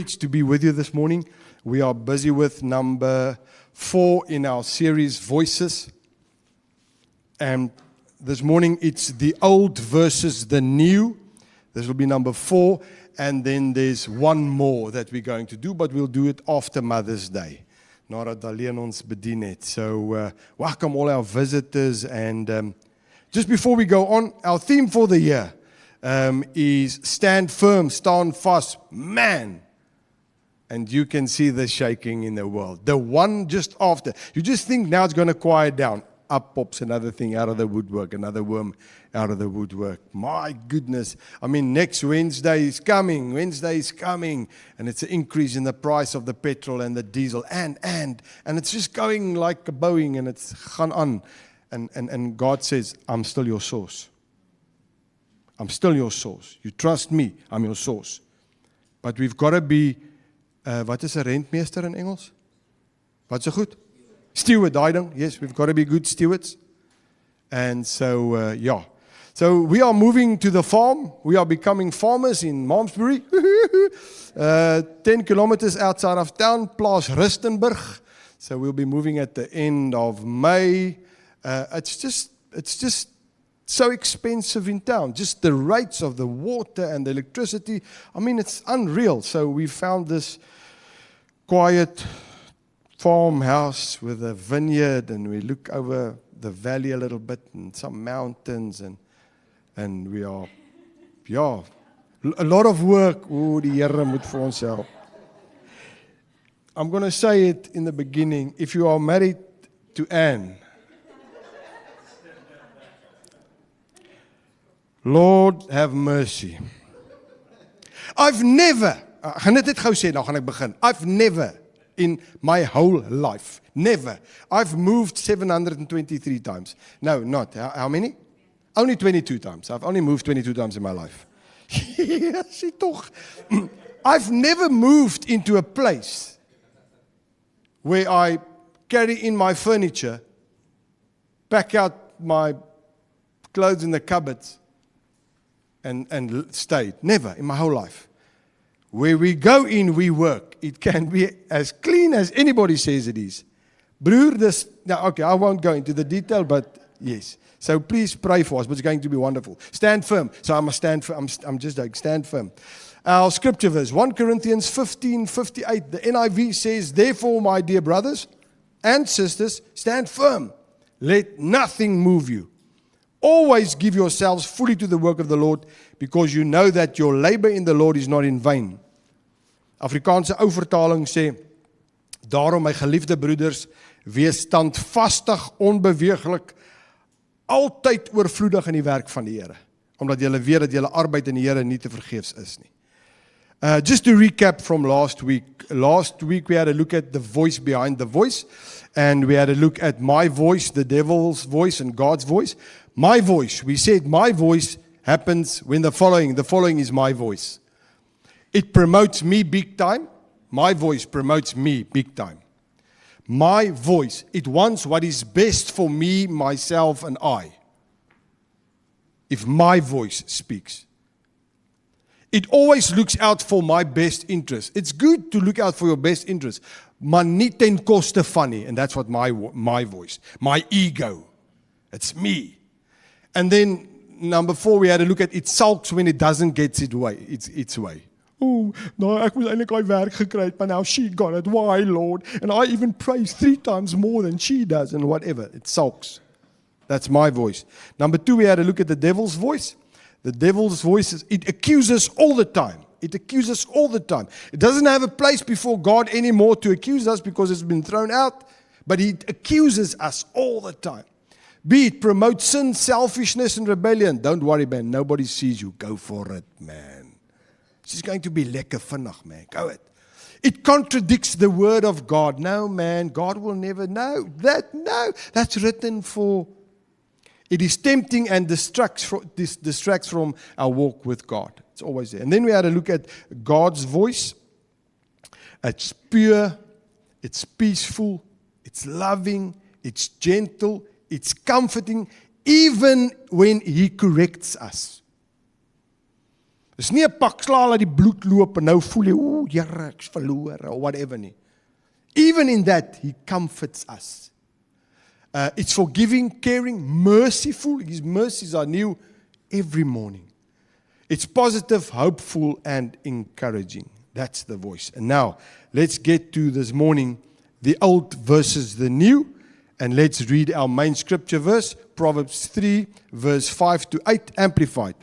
privilege to be with you this morning. We are busy with number 4 in our series, Voices. And this morning, it's the old versus the new. This will be number 4. And then there's one more that we're going to do, but we'll do it after Mother's Day. Nadat alleen ons bedien het. So, welcome all our visitors. And just before we go on, our theme for the year is stand firm, stand fast, man. And you can see the shaking in the world. The one just after. You just think now it's going to quiet down. Up pops another thing out of the woodwork, another worm out of the woodwork. My goodness. I mean, next Wednesday is coming. And it's an increase in the price of the petrol and the diesel. And it's just going like a Boeing and it's gaan on. And God says, I'm still your source. I'm still your source. You trust me, I'm your source. But we've got to be, wat is 'n rentmeester in Engels? Wat so goed? Steward, daai ding. Yes, we've got to be good stewards. And so, yeah. So we are moving to the farm. We are becoming farmers in Malmesbury. 10 kilometers outside of town, Plaas Rustenburg. So we'll be moving at the end of May. It's just so expensive in town. Just the rates of the water and the electricity. I mean, it's unreal. So we found this quiet farmhouse with a vineyard, and we look over the valley a little bit and some mountains, and we are, yeah, a lot of work. Die Here moet vir ons help. I'm going to say it in the beginning. If you are married to Anne, Lord have mercy. I've never, ek gaan dit gou sê, nou gaan ek begin. I've never in my whole life, never. I've moved 723 times. No, not. How many? Only 22 times. I've only moved 22 times in my life. Yes, toch. I've never moved into a place where I carry in my furniture, pack out my clothes in the cupboards, and stayed. Never in my whole life. Where we go in, we work. It can be as clean as anybody says it is. Broer, this, now, okay, I won't go into the detail, but yes. So please pray for us, but it's going to be wonderful. Stand firm. So I must stand firm. I'm just like, stand firm. Our scripture verse, 1 Corinthians 15:58. The NIV says, therefore, my dear brothers and sisters, stand firm. Let nothing move you. Always give yourselves fully to the work of the Lord, because you know that your labor in the Lord is not in vain. Afrikaanse ou vertaling sê, daarom my geliefde broeders, wees standvastig, onbeweeglik, altyd oorvloedig in die werk van die Here, omdat julle weet dat julle arbeid in die Here nie te vergeefs is nie. Just to recap from last week we had a look at the voice behind the voice, and we had a look at my voice, the devil's voice, and God's voice. My voice, we said my voice happens when the following is my voice. It promotes me big time. My voice promotes me big time. My voice, it wants what is best for me, myself, and I. If my voice speaks. It always looks out for my best interest. It's good to look out for your best interest, maar nie ten koste van nie. And that's what my voice, my ego. It's me. And then number 4, we had a look at it sulks when it doesn't get its way. Oh, no, ek moes eintlik daai werk gekry het, but now she got it. Why, Lord? And I even praise 3 times more than she does, and whatever. It sulks. That's my voice. Number 2, we had a look at the devil's voice. The devil's voice, it accuses all the time. It accuses all the time. It doesn't have a place before God anymore to accuse us because it's been thrown out, but it accuses us all the time. Be it promote sin, selfishness, and rebellion. Don't worry, man. Nobody sees you. Go for it, man. It's going to be lekker vinnig, man. Go it. It contradicts the word of God. No, man. God will never know that. No, that's written for. It is tempting and distracts from our walk with God. It's always there. And then we had a look at God's voice. It's pure. It's peaceful. It's loving. It's gentle. It's comforting, even when He corrects us. Dis nie 'n pak slaag dat die bloed loop en nou voel jy, ooh, Here, ek's verloor or whatever nie. Even in that, He comforts us. It's forgiving, caring, merciful. His mercies are new every morning. It's positive, hopeful, and encouraging. That's the voice. And now, let's get to this morning, the old versus the new. And let's read our main scripture verse, Proverbs 3, verse 5 to 8, Amplified.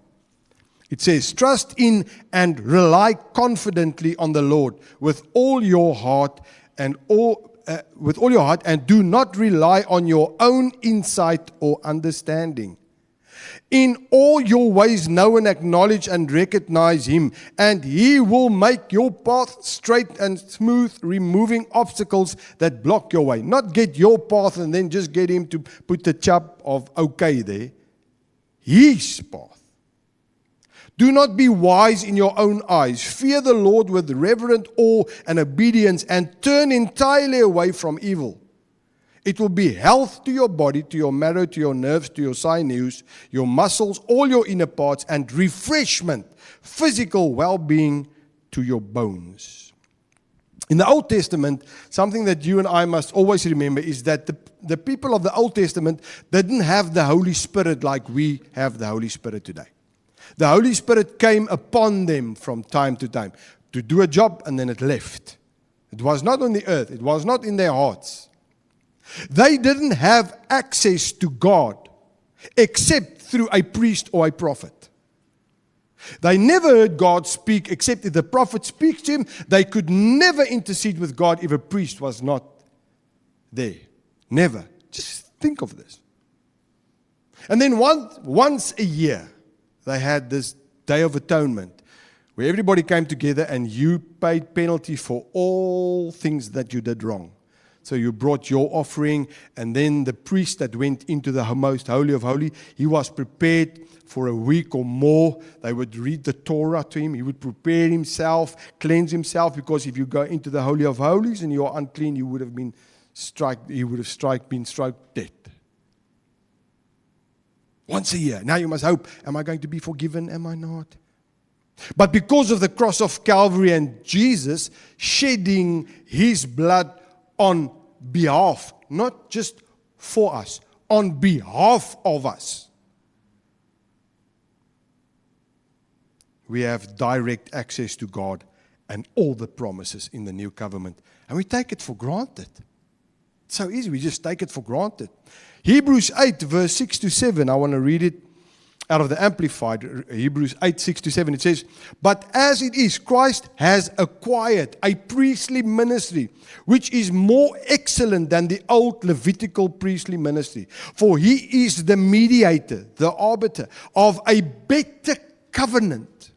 It says, trust in and rely confidently on the Lord with all your heart and do not rely on your own insight or understanding. In all your ways know and acknowledge and recognize Him, and He will make your path straight and smooth, removing obstacles that block your way. Not get your path and then just get Him to put the chap of okay there. His path. Do not be wise in your own eyes. Fear the Lord with reverent awe and obedience, and turn entirely away from evil. It will be health to your body, to your marrow, to your nerves, to your sinews, your muscles, all your inner parts, and refreshment, physical well-being to your bones. In the Old Testament, something that you and I must always remember is that the people of the Old Testament didn't have the Holy Spirit like we have the Holy Spirit today. The Holy Spirit came upon them from time to time to do a job, and then it left. It was not on the earth. It was not in their hearts. They didn't have access to God except through a priest or a prophet. They never heard God speak except if the prophet speaks to him. They could never intercede with God if a priest was not there. Never. Just think of this. And then once a year, they had this Day of Atonement where everybody came together and you paid penalty for all things that you did wrong. So you brought your offering, and then the priest that went into the most holy of holy, he was prepared for a week or more. They would read the Torah to him. He would prepare himself, cleanse himself, because if you go into the holy of holies and you are unclean, you would have been been struck dead. Once a year. Now you must hope, am I going to be forgiven? Am I not? But because of the cross of Calvary and Jesus shedding His blood on behalf, not just for us, on behalf of us, we have direct access to God and all the promises in the new covenant. And we take it for granted. It's so easy, we just take it for granted. Hebrews 8, verse 6 to 7, I want to read it out of the Amplified. Hebrews 8, 6 to 7, it says, but as it is, Christ has acquired a priestly ministry, which is more excellent than the old Levitical priestly ministry. For He is the mediator, the arbiter of a better covenant,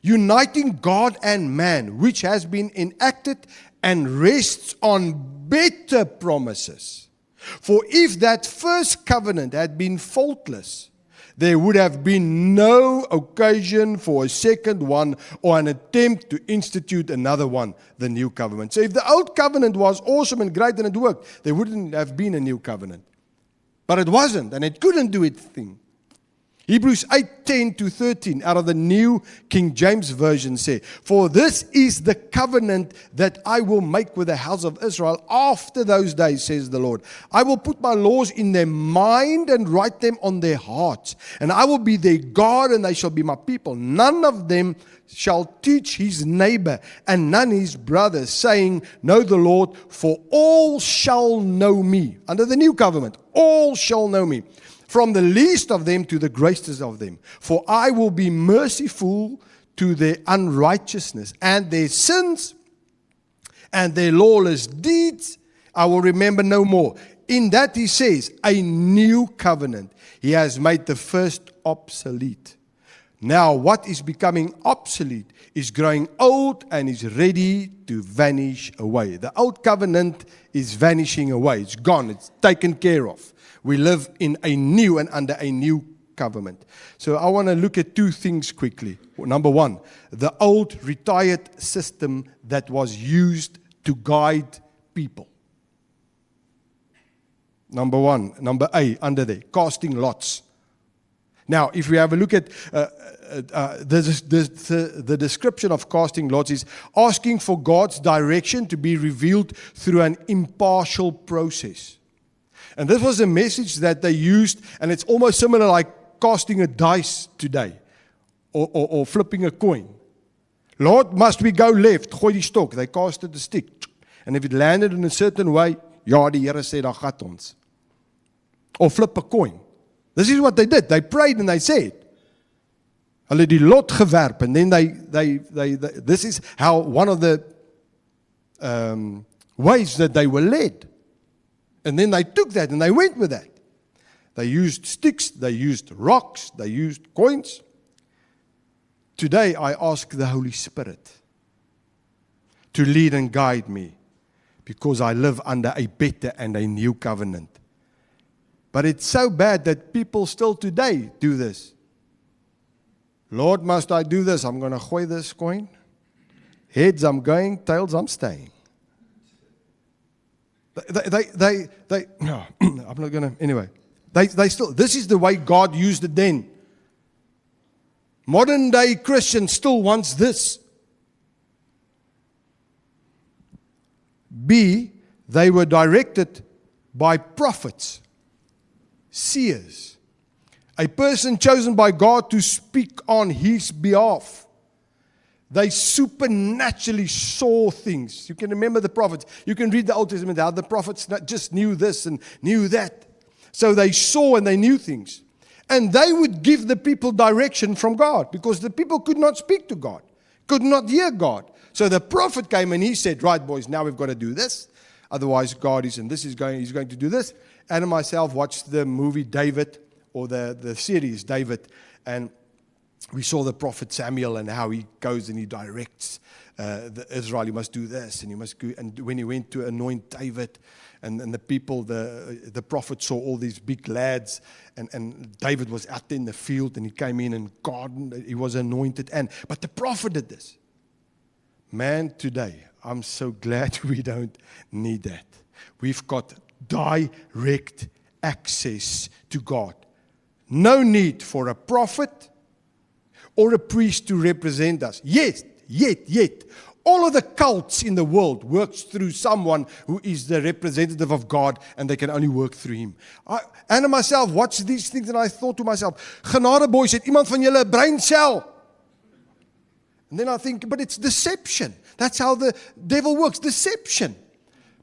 uniting God and man, which has been enacted and rests on better promises. For if that first covenant had been faultless, there would have been no occasion for a second one or an attempt to institute another one, the new covenant. So if the old covenant was awesome and great and it worked, there wouldn't have been a new covenant. But it wasn't, and it couldn't do its thing. Hebrews 8, 10 to 13 out of the New King James Version say, for this is the covenant that I will make with the house of Israel after those days, says the Lord. I will put my laws in their mind and write them on their hearts. And I will be their God, and they shall be my people. None of them shall teach his neighbor and none his brother, saying, know the Lord, for all shall know me. Under the new covenant, all shall know me. From the least of them to the greatest of them. For I will be merciful to their unrighteousness, and their sins and their lawless deeds I will remember no more. In that He says, a new covenant. He has made the first obsolete. Now what is becoming obsolete is growing old and is ready to vanish away. The old covenant is vanishing away. It's gone. It's taken care of. We live in a new and under a new covenant. So I want to look at two things quickly. Number one, the old retired system that was used to guide people. Number A, under there, casting lots. Now, if we have a look at the description of casting lots is asking for God's direction to be revealed through an impartial process. And this was a message that they used, and it's almost similar like casting a dice today or flipping a coin. Lord, must we go left? Gooi die stok. They casted the stick. And if it landed in a certain way, ja, die Here sê, dan gat ons. Or flip a coin. This is what they did. They prayed and they said. Hulle die lot gewerp, and then they this is how one of the ways that they were led. And then they took that and they went with that. They used sticks, they used rocks, they used coins. Today I ask the Holy Spirit to lead and guide me, because I live under a better and a new covenant. But it's so bad that people still today do this. Lord, must I do this? I'm going to gooi this coin. Heads, I'm going. Tails, I'm staying. No, I'm not going to, anyway. They still, this is the way God used it then. Modern day Christian still wants this. B, they were directed by prophets, seers, a person chosen by God to speak on his behalf. They supernaturally saw things. You can remember the prophets. You can read the Old Testament, how the prophets not just knew this and knew that. So they saw and they knew things. And they would give the people direction from God, because the people could not speak to God, could not hear God. So the prophet came and he said, right, boys, now we've got to do this. Otherwise, God is, and this is going, he's going to do this. Anna and myself watched the movie David, or the series David, and we saw the prophet Samuel and how he goes and he directs Israel. You must do this, and you must go. And when he went to anoint David, and the people, the prophet saw all these big lads, and David was out in the field, and he came in, and God, he was anointed. But the prophet did this. Man, today, I'm so glad we don't need that. We've got direct access to God. No need for a prophet or a priest to represent us. Yet. All of the cults in the world works through someone who is the representative of God, and they can only work through him. Anna myself watched these things, and I thought to myself, genade boys, het iemand van julle 'n brain cell? And then I think, but it's deception. That's how the devil works, deception.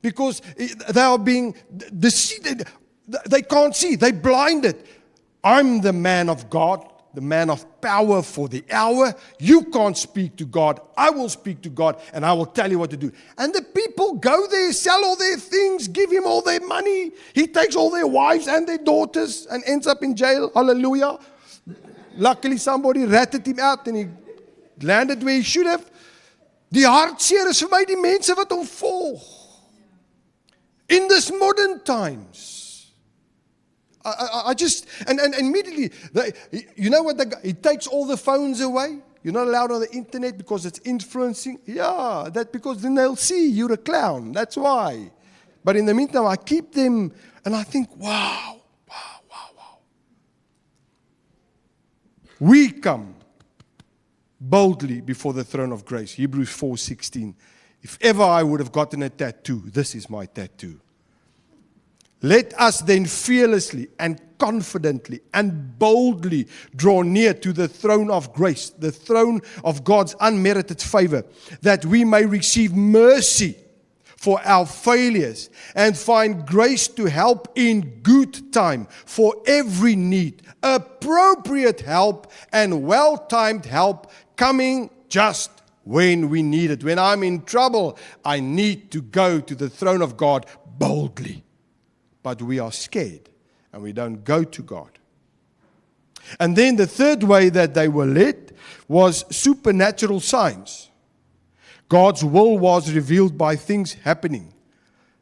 Because they are being deceived. They can't see, they're blinded. I'm the man of God, the man of power for the hour. You can't speak to God. I will speak to God, and I will tell you what to do. And the people go there, sell all their things, give him all their money. He takes all their wives and their daughters and ends up in jail. Hallelujah. Luckily somebody ratted him out and he landed where he should have. Die hartseer is vir my die mense wat hom volg. In this modern times. I just, and immediately, you know what, he takes all the phones away. You're not allowed on the internet because it's influencing. Yeah, that because then they'll see you're a clown. That's why. But in the meantime, I keep them, and I think, wow. We come boldly before the throne of grace. Hebrews 4:16. If ever I would have gotten a tattoo, this is my tattoo. Let us then fearlessly and confidently and boldly draw near to the throne of grace, the throne of God's unmerited favor, that we may receive mercy for our failures and find grace to help in good time for every need, appropriate help and well-timed help coming just when we need it. When I'm in trouble, I need to go to the throne of God boldly. But we are scared and we don't go to God. And then the third way that they were led was supernatural signs. God's will was revealed by things happening.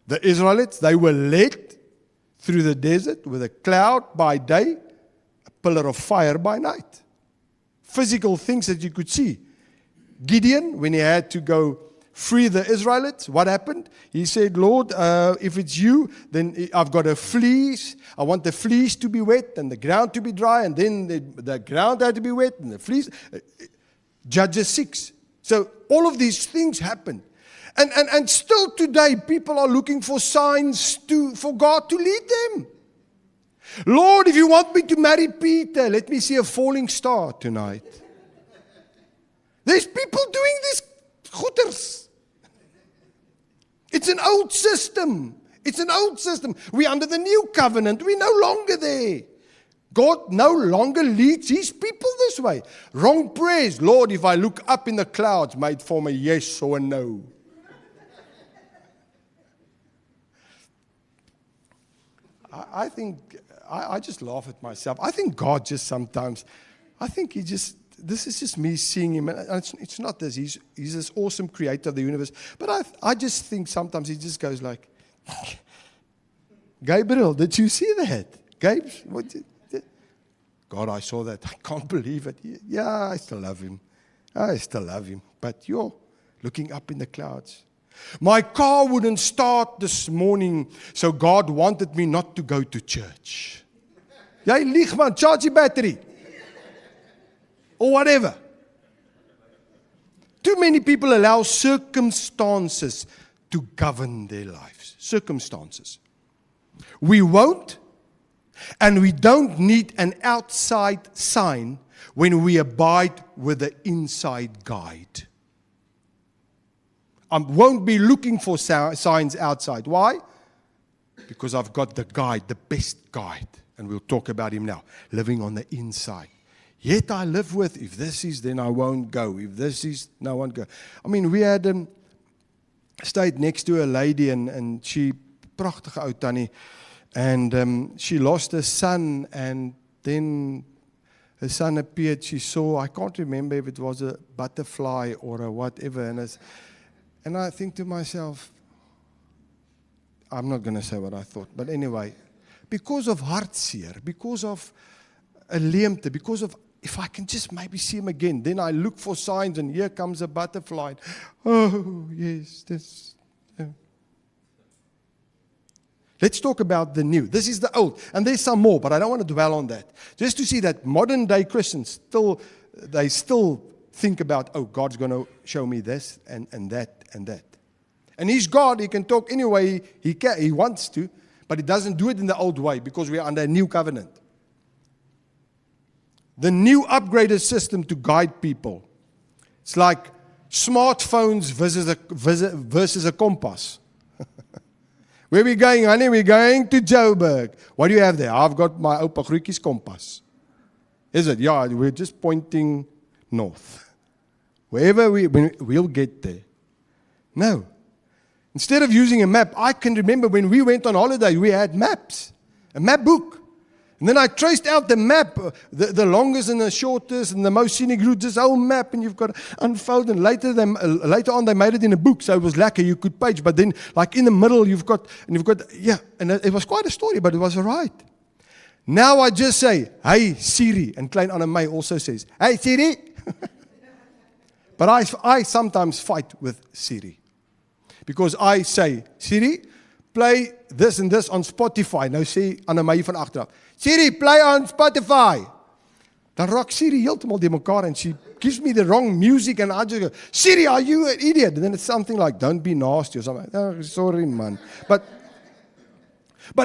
The Israelites, they were led through the desert with a cloud by day, a pillar of fire by night. Physical things that you could see. Gideon, when he had to go free the Israelites. What happened? He said, Lord, if it's you, then I've got a fleece. I want the fleece to be wet and the ground to be dry, and then the ground had to be wet and the fleece. Judges 6. So all of these things happened. And still today, people are looking for signs for God to lead them. Lord, if you want me to marry Peter, let me see a falling star tonight. There's people doing this goeters. It's an old system. It's an old system. We're under the new covenant. We're no longer there. God no longer leads his people this way. Wrong prayers. Lord, if I look up in the clouds, might form a yes or a no. I think, I just laugh at myself. I think God just sometimes, this is just me seeing him. And it's not this. He's this awesome creator of the universe. But I just think sometimes he just goes like, Gabriel, did you see that? God, I saw that. I can't believe it. Yeah, I still love him. But you're looking up in the clouds. My car wouldn't start this morning, so God wanted me not to go to church. Jy lieg man, charge your battery. Or whatever. Too many people allow circumstances to govern their lives. Circumstances. We won't, and we don't need an outside sign when we abide with the inside guide. I won't be looking for signs outside. Why? Because I've got the guide, the best guide. And we'll talk about him now. Living on the inside. Yet I live with, if this is, then I won't go. If this is, no, I won't go. I mean, we had stayed next to a lady and she, prachtige ou tannie, and she lost her son, and then her son appeared. She saw, I can't remember if it was a butterfly or a whatever, and I think to myself, I'm not going to say what I thought, but anyway, because of hartseer, because of a leemte, because of, if I can just maybe see him again, then I look for signs, and here comes a butterfly. Oh, yes, this. Let's talk about the new. This is the old, and there's some more, but I don't want to dwell on that. Just to see that modern day Christians they still think about, oh, God's going to show me this and that and that. And he's God, he can talk any way he wants to, but he doesn't do it in the old way because we are under a new covenant. The new upgraded system to guide people. It's like smartphones versus a compass. Where are we going, honey? We're going to Joburg. What do you have there? I've got my Oupa Grootjies compass. Is it? Yeah, we're just pointing north. Wherever we'll get there. No. Instead of using a map, I can remember when we went on holiday, we had maps. A map book. And then I traced out the map, the longest and the shortest and the most scenic route, this whole map, and you've got to unfold. And later on they made it in a book, so it was lekker, you could page. But then, like in the middle, you've got, yeah, and it was quite a story, but it was all right. Now I just say, hey Siri, and Klein Anne May also says, hey Siri. But I sometimes fight with Siri. Because I say, Siri, play this and this on Spotify. Nou sê Anne May van agteraf, Siri, play on Spotify. Dan raak Siri heeltemal die mekaar and she gives me the wrong music and I just go, Siri, are you an idiot? And then it's something like, don't be nasty or something. Oh, sorry, man. But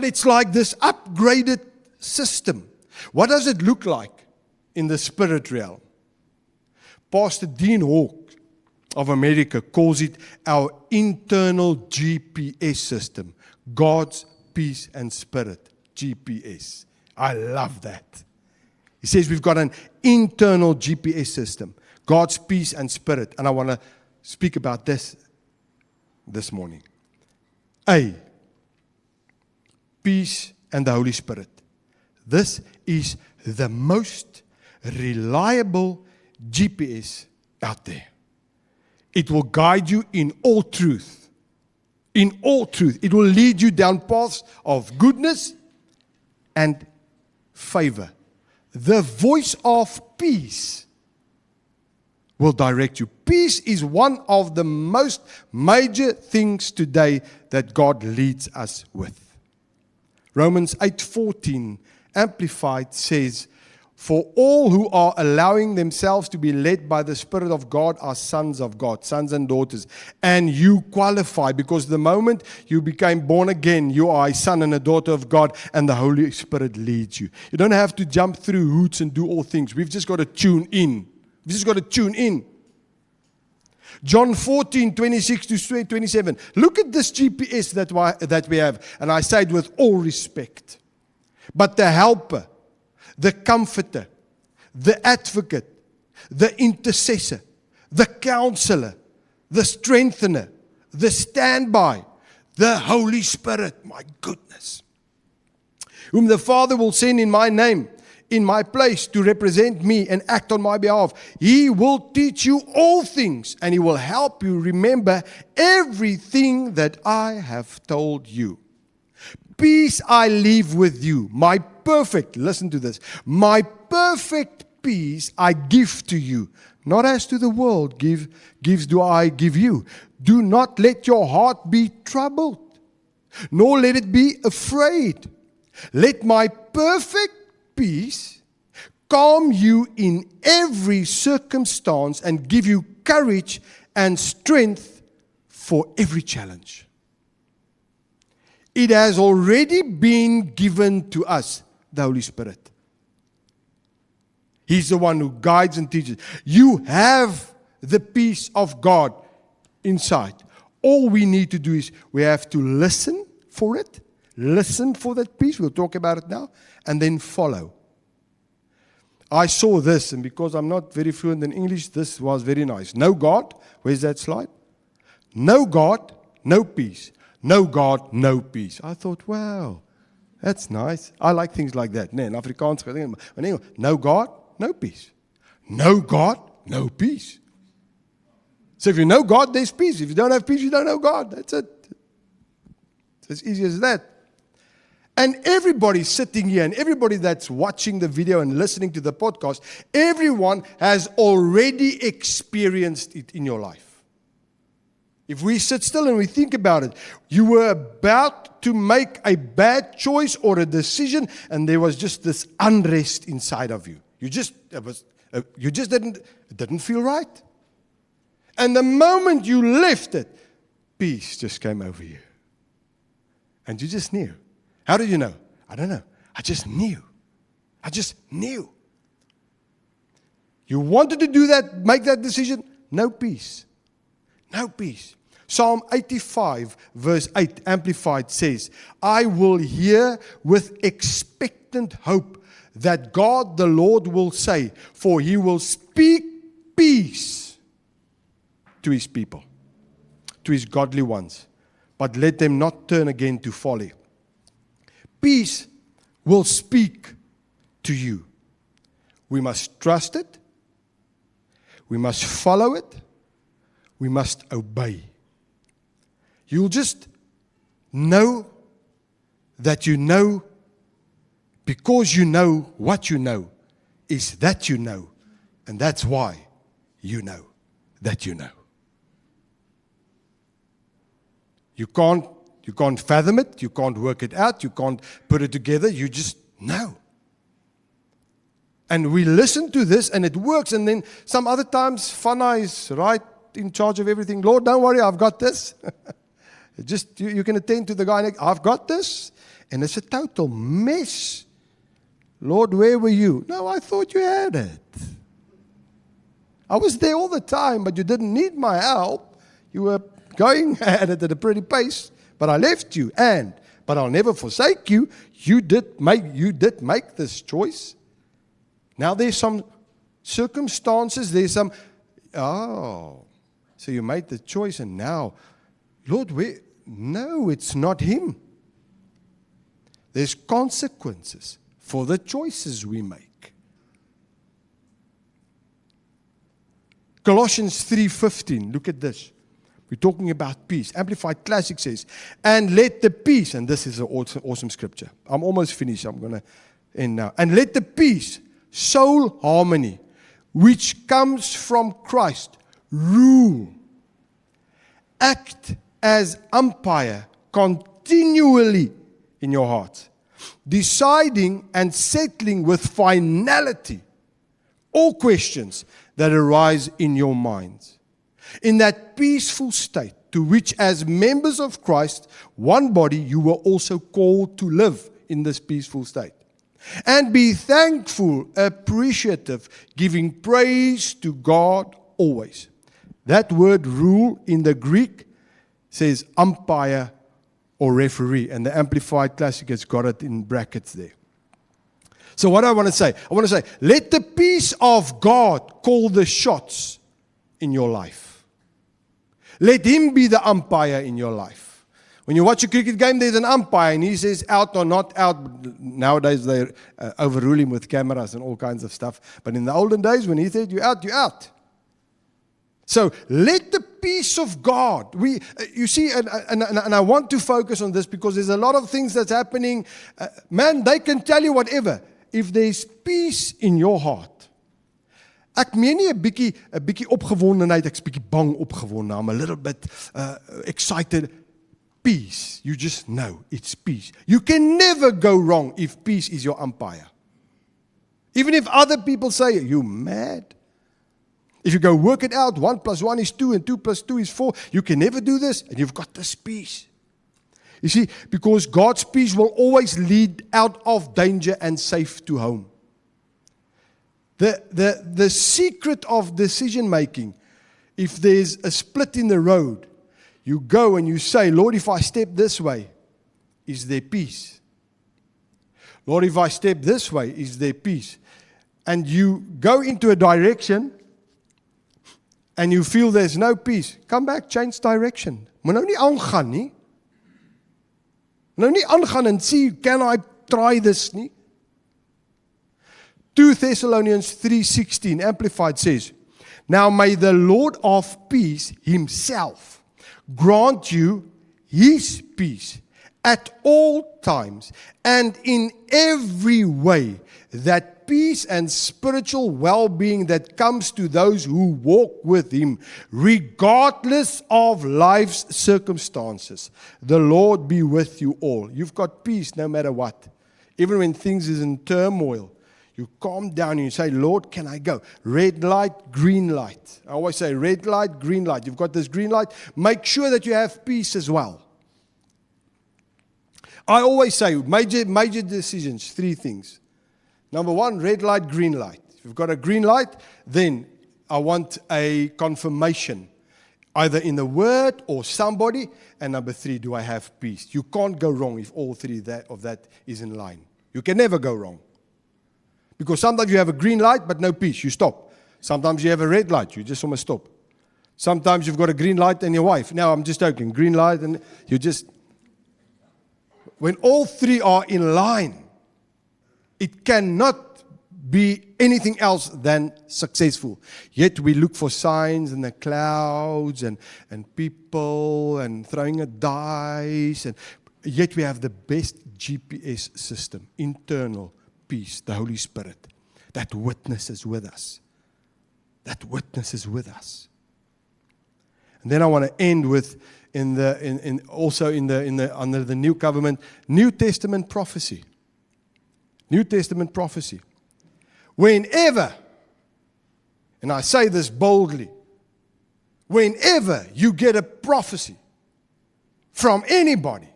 it's like this upgraded system. What does it look like in the spirit realm? Pastor Dean Hawk of America calls it our internal GPS system. God's peace and spirit. GPS. I love that. He says we've got an internal GPS system. God's peace and spirit. And I want to speak about this morning. A. Peace and the Holy Spirit. This is the most reliable GPS out there. It will guide you in all truth. In all truth. It will lead you down paths of goodness and favor. The voice of peace will direct you. Peace is one of the most major things today that God leads us with. Romans 8:14 Amplified says, "For all who are allowing themselves to be led by the Spirit of God are sons of God," sons and daughters. And you qualify, because the moment you became born again, you are a son and a daughter of God, and the Holy Spirit leads you. You don't have to jump through hoops and do all things. We've just got to tune in. We've just got to tune in. John 14:26-27. Look at this GPS that we have. And I say it with all respect. "But the Helper, the Comforter, the Advocate, the Intercessor, the Counselor, the Strengthener, the Standby, the Holy Spirit," my goodness, "whom the Father will send in my name, in my place, to represent me and act on my behalf. He will teach you all things, and He will help you remember everything that I have told you. Peace I leave with you. My perfect," listen to this, "my perfect peace I give to you. Not as to the world gives do I give you. Do not let your heart be troubled, nor let it be afraid. Let my perfect peace calm you in every circumstance and give you courage and strength for every challenge." It has already been given to us, the Holy Spirit. He's the one who guides and teaches. You have the peace of God inside. All we need to do is we have to listen for it, listen for that peace. We'll talk about it now. And then follow. I saw this, and because I'm not very fluent in English, this was very nice. No God. Where's that slide? No God, no peace. No God, no peace. I thought, wow, that's nice. I like things like that. Nee, in Afrikaans, no God, no peace. No God, no peace. So if you know God, there's peace. If you don't have peace, you don't know God. That's it. It's as easy as that. And everybody sitting here and everybody that's watching the video and listening to the podcast, everyone has already experienced it in your life. If we sit still and we think about it, you were about to make a bad choice or a decision, and there was just this unrest inside of you. It didn't feel right. And the moment you left it, peace just came over you. And you just knew. How did you know? I don't know. I just knew. I just knew. You wanted to do that, make that decision, no peace. No peace. Psalm 85, verse 8, Amplified says, "I will hear with expectant hope that God the Lord will say, for He will speak peace to His people, to His godly ones, but let them not turn again to folly." Peace will speak to you. We must trust it. We must follow it. We must obey. You'll just know that you know because you know what you know is that you know. And that's why you know that you know. You can't fathom it. You can't work it out. You can't put it together. You just know. And we listen to this and it works. And then some other times, Fana is right in charge of everything. Lord, don't worry, I've got this. Just you can attend to the guy next. I've got this. And it's a total mess. Lord, where were you? No, I thought you had it. I was there all the time, but you didn't need my help. You were going at it at a pretty pace. But I left you, but I'll never forsake you. You did make this choice. Now there's some circumstances, so you made the choice, and now, Lord, no, it's not Him. There's consequences for the choices we make. Colossians 3:15, look at this. We're talking about peace. Amplified Classic says, "And let the peace," and this is an awesome scripture. I'm almost finished. I'm going to end now. "And let the peace, soul harmony, which comes from Christ, rule. Act as umpire continually in your heart, deciding and settling with finality all questions that arise in your minds. In that peaceful state to which, as members of Christ, one body, you were also called to live in this peaceful state. And be thankful, appreciative, giving praise to God always. That word rule in the Greek says umpire or referee, and the Amplified Classic has got it in brackets there. So what I want to say, let the peace of God call the shots in your life. Let Him be the umpire in your life. When you watch a cricket game, there's an umpire, and he says out or not out. Nowadays, they overrule him with cameras and all kinds of stuff. But in the olden days, when he said, you're out, you're out. So let the peace of God. You see, and I want to focus on this because there's a lot of things that's happening. Man, they can tell you whatever. If there's peace in your heart. Ek meen nie 'n bietjie opgewondenheid, ek's bietjie bang opgewonde. I'm a little bit excited. Peace. You just know it's peace. You can never go wrong if peace is your umpire. Even if other people say, you mad? If you go work it out, 1 + 1 is 2 and 2 + 2 is 4, you can never do this, and you've got this peace. You see, because God's peace will always lead out of danger and safe to home. The secret of decision making, if there's a split in the road, you go and you say, Lord, if I step this way, is there peace? Lord, if I step this way, is there peace? And you go into a direction and you feel there's no peace. Come back, change direction. Maar nou nie aangaan nie. Nou nie aangaan en see, can I try this nie? 2 Thessalonians 3:16, Amplified says, now may the Lord of peace Himself grant you His peace at all times and in every way, that peace and spiritual well-being that comes to those who walk with Him, regardless of life's circumstances. The Lord be with you all. You've got peace no matter what. Even when things is in turmoil, you calm down and you say, Lord, can I go? Red light, green light. I always say red light, green light. You've got this green light. Make sure that you have peace as well. I always say major decisions, 3 things. Number 1, red light, green light. If you've got a green light, then I want a confirmation, either in the Word or somebody. And number 3, do I have peace? You can't go wrong if all 3 of that is in line. You can never go wrong. Because sometimes you have a green light, but no peace. You stop. Sometimes you have a red light. You just almost stop. Sometimes you've got a green light and your wife. Now, I'm just joking. Green light and you just... When all 3 are in line, it cannot be anything else than successful. Yet we look for signs in the clouds and people and throwing a dice. And yet we have the best GPS system, internal peace, the Holy Spirit, that witnesses with us. That witnesses with us. And then I want to end with under the new covenant, New Testament prophecy. New Testament prophecy. Whenever, and I say this boldly, whenever you get a prophecy from anybody,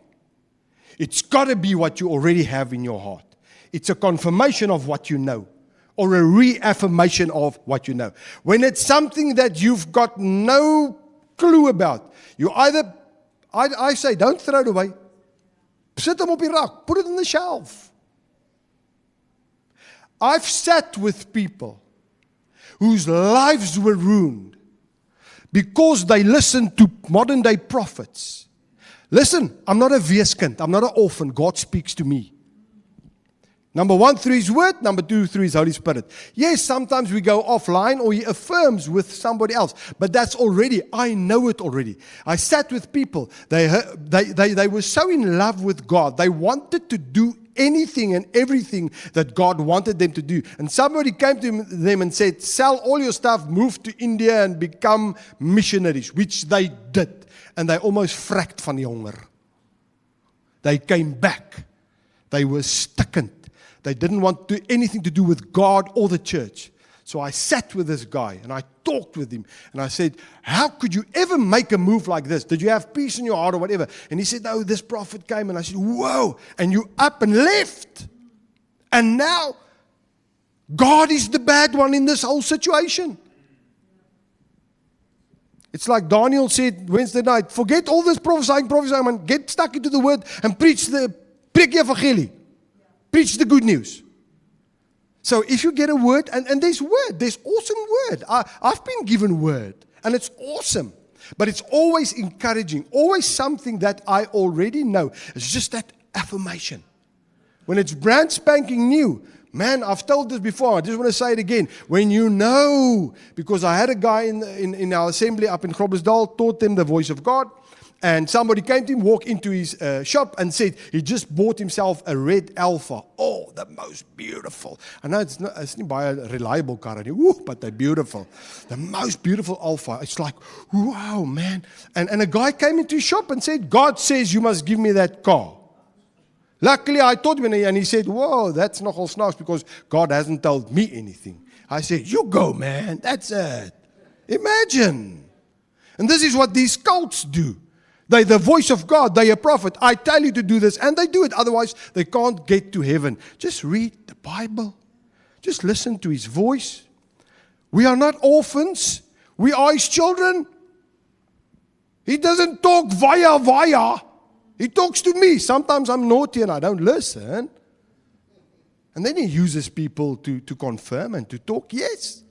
it's got to be what you already have in your heart. It's a confirmation of what you know, or a reaffirmation of what you know. When it's something that you've got no clue about, you either, I say, don't throw it away. Sit them op die rak, put it on the shelf. I've sat with people whose lives were ruined because they listened to modern day prophets. Listen, I'm not a weeskind, I'm not an orphan. God speaks to me. Number 1, through His Word. Number 2, through His Holy Spirit. Yes, sometimes we go offline or He affirms with somebody else. But that's already, I know it already. I sat with people. They were so in love with God. They wanted to do anything and everything that God wanted them to do. And somebody came to them and said, sell all your stuff, move to India and become missionaries, which they did. And they almost fracked van die honger. They came back. They were stickend. They didn't want to do anything to do with God or the church. So I sat with this guy and I talked with him and I said, how could you ever make a move like this? Did you have peace in your heart or whatever? And he said, no, this prophet came. And I said, whoa, and you up and left. And now God is the bad one in this whole situation. It's like Daniel said Wednesday night, forget all this prophesying, and get stuck into the word and preach the evangelie. Preach the good news. So if you get a word, and there's awesome word. I've been given word, and it's awesome. But it's always encouraging, always something that I already know. It's just that affirmation. When it's brand spanking new, man, I've told this before, I just want to say it again. When you know, because I had a guy in our assembly up in Groblersdal, taught them the voice of God. And somebody came to him, walked into his shop and said, he just bought himself a red Alpha. Oh, the most beautiful. I know it's not by a reliable car, but they're beautiful. The most beautiful Alpha. It's like, wow, man. And a guy came into his shop and said, God says you must give me that car. Luckily, I told him, and he said, whoa, that's nogal snaaks because God hasn't told me anything. I said, you go, man. That's it. Imagine. And this is what these cults do. They're the voice of God. They're a prophet. I tell you to do this, and they do it. Otherwise, they can't get to heaven. Just read the Bible. Just listen to His voice. We are not orphans. We are His children. He doesn't talk via. He talks to me. Sometimes I'm naughty and I don't listen. And then He uses people to confirm and to talk. Yes.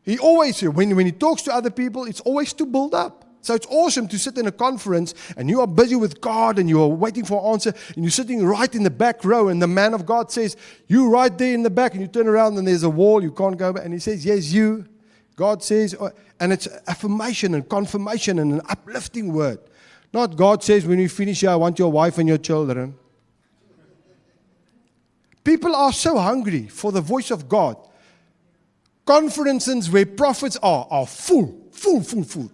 He always, when He talks to other people, it's always to build up. So it's awesome to sit in a conference and you are busy with God and you are waiting for an answer and you're sitting right in the back row and the man of God says, you right there in the back, and you turn around and there's a wall, you can't go back. And he says, yes, you. God says, and it's affirmation and confirmation and an uplifting word. Not God says, when you finish here, I want your wife and your children. People are so hungry for the voice of God. Conferences where prophets are full.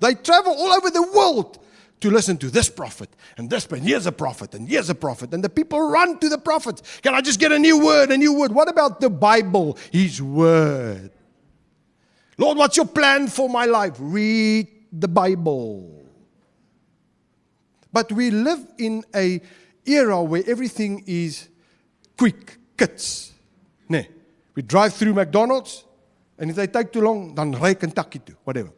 They travel all over the world to listen to this prophet and this, and here's a prophet and here's a prophet. And the people run to the prophets. Can I just get a new word, a new word? What about the Bible, His word? Lord, what's your plan for my life? Read the Bible. But we live in an era where everything is quick, kits. Nee. We drive through McDonald's. And if they take too long, then ry Kentucky to, whatever.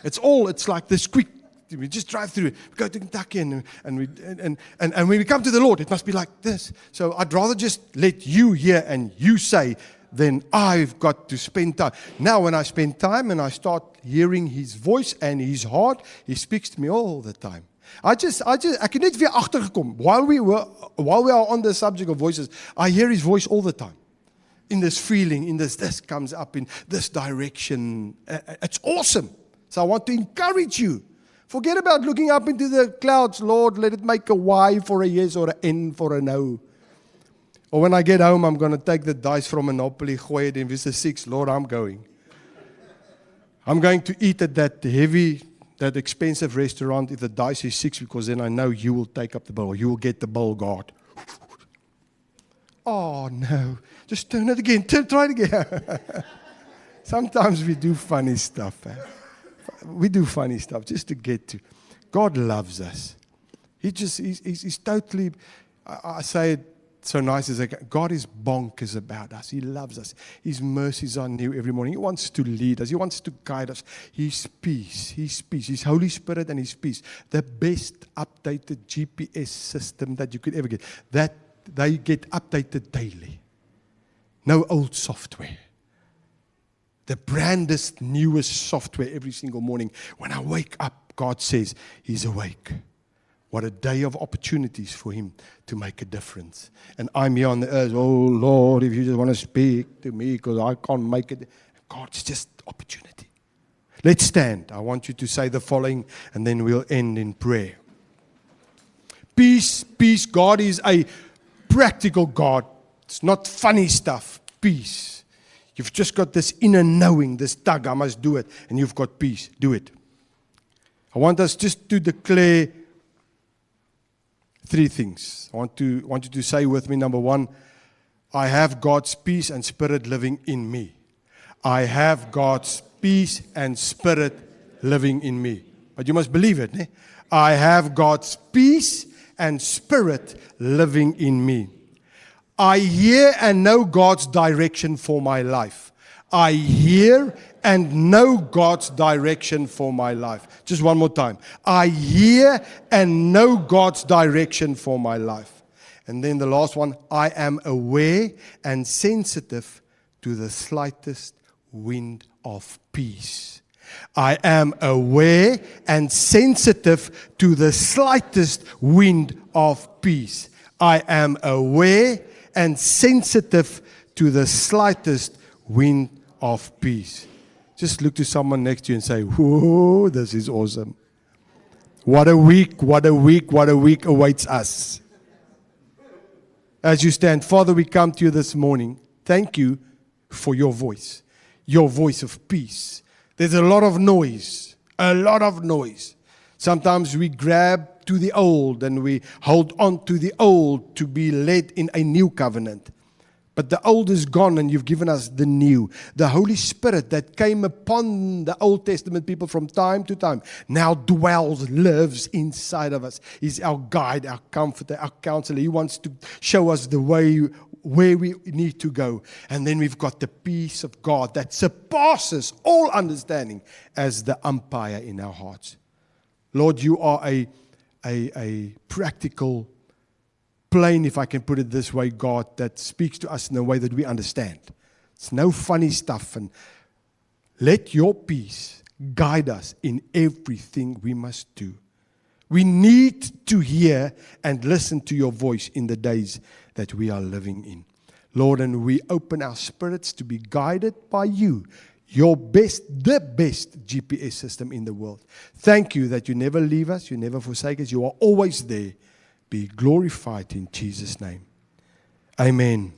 It's like this quick. We just drive through it. We go to Kentucky and when we come to the Lord, it must be like this. So I'd rather just let you hear and you say than I've got to spend time. Now when I spend time and I start hearing His voice and His heart, He speaks to me all the time. Ek het net weer agtergekom. While we are on the subject of voices, I hear His voice all the time. In this feeling, in this comes up in this direction. It's awesome. So I want to encourage you. Forget about looking up into the clouds. Lord, let it make a Y for a yes or an N for a no. Or when I get home, I'm going to take the dice from Monopoly, gooi it in Vista 6. Lord, I'm going. I'm going to eat at that expensive restaurant if the dice is 6, because then I know you will take up the bill. You will get the bill, God. Oh, no. Just turn it again. Try it again. Sometimes we do funny stuff. We do funny stuff just to get to. God loves us. He's totally, I say it so nice as I can. God is bonkers about us. He loves us. His mercies are new every morning. He wants to lead us. He wants to guide us. His peace. His Holy Spirit and His peace. The best updated GPS system that you could ever get. That they get updated daily. No old software. The brandest, newest software every single morning. When I wake up, God says, He's awake. What a day of opportunities for Him to make a difference. And I'm here on the earth, oh Lord, if you just want to speak to me because I can't make it. God, it's just opportunity. Let's stand. I want you to say the following and then we'll end in prayer. Peace, peace. God is a practical God. It's not funny stuff. Peace. You've just got this inner knowing, this tug, I must do it, and you've got peace. Do it. I want us just to declare 3 things. I want you to say with me, number 1, I have God's peace and spirit living in me. I have God's peace and spirit living in me. But you must believe it. Eh? I have God's peace and spirit living in me. I hear and know God's direction for my life. I hear and know God's direction for my life. Just one more time. I hear and know God's direction for my life. And then the last one, I am aware and sensitive to the slightest wind of peace. I am aware and sensitive to the slightest wind of peace. I am aware and sensitive to the slightest wind of peace. Just look to someone next to you and say, whoa, this is awesome. What a week, what a week, what a week awaits us. As you stand, Father, we come to you this morning. Thank you for your voice of peace. There's a lot of noise, Sometimes we grab to the old and we hold on to the old to be led in a new covenant. But the old is gone and you've given us the new. The Holy Spirit that came upon the Old Testament people from time to time now dwells, lives inside of us. He's our guide, our comforter, our counselor. He wants to show us the way where we need to go. And then we've got the peace of God that surpasses all understanding as the umpire in our hearts. Lord, you are a practical plane, if I can put it this way, God, that speaks to us in a way that we understand. It's no funny stuff. And let your peace guide us in everything we must do. We need to hear and listen to your voice in the days that we are living in. Lord, and we open our spirits to be guided by you, the best GPS system in the world. Thank you that you never leave us, you never forsake us, you are always there. Be glorified in Jesus' name. Amen.